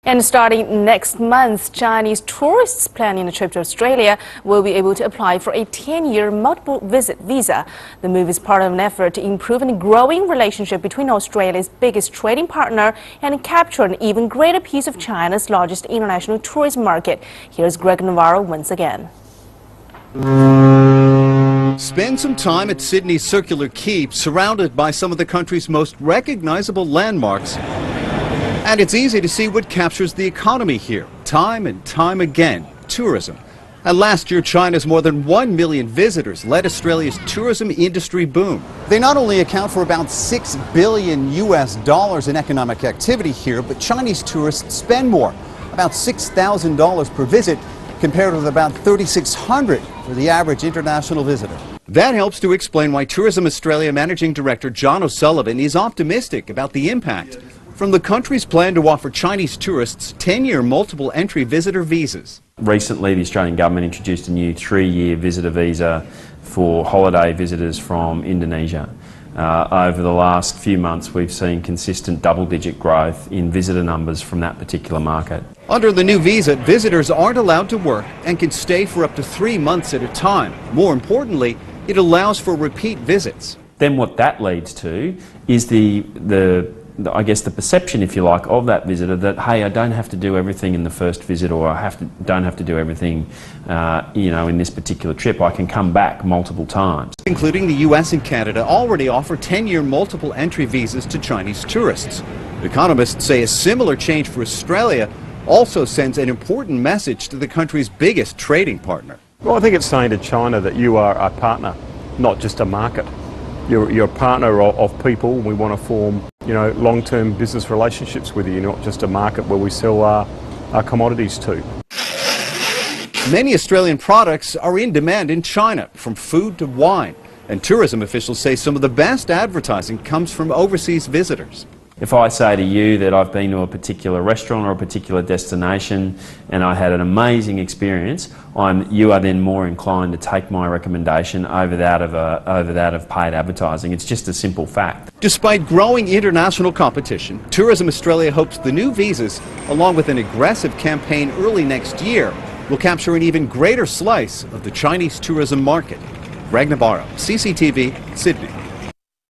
And starting next month, Chinese tourists planning a trip to Australia will be able to apply for a 10-year multiple visit visa. The move is part of an effort to improve a growing relationship between Australia's biggest trading partner and capture an even greater piece of China's largest international tourism market. Here's Greg Navarro once again. Spend some time at Sydney's Circular Quay, surrounded by some of the country's most recognizable landmarks. And it's easy to see what captures the economy here, time and time again, tourism. And last year, China's more than 1 million visitors led Australia's tourism industry boom. They not only account for about $6 billion in economic activity here, but Chinese tourists spend more, about $6,000 per visit, compared with about $3,600 for the average international visitor. That helps to explain why Tourism Australia Managing Director John O'Sullivan is optimistic about the impact from the country's plan to offer Chinese tourists 10-year multiple entry visitor visas. Recently, the Australian government introduced a new 3-year visitor visa for holiday visitors from Indonesia. Over the last few months, we've seen consistent double-digit growth in visitor numbers from that particular market. Under the new visa, visitors aren't allowed to work and can stay for up to 3 months at a time. More importantly, it allows for repeat visits. Then what that leads to is I guess the perception, if you like, of that visitor that, hey, I don't have to do everything in the first visit, or don't have to do everything, in this particular trip. I can come back multiple times. Including the US and Canada already offer 10-year multiple entry visas to Chinese tourists. Economists say a similar change for Australia also sends an important message to the country's biggest trading partner. Well, I think it's saying to China that you are a partner, not just a market. You're a partner of people. We want to form, long-term business relationships with you, not just a market where we sell our commodities to. Many Australian products are in demand in China, from food to wine. And tourism officials say some of the best advertising comes from overseas visitors. If I say to you that I've been to a particular restaurant or a particular destination and I had an amazing experience, you are then more inclined to take my recommendation over that of paid advertising. It's just a simple fact. Despite growing international competition, Tourism Australia hopes the new visas, along with an aggressive campaign early next year, will capture an even greater slice of the Chinese tourism market. Greg Navarro, CCTV, Sydney.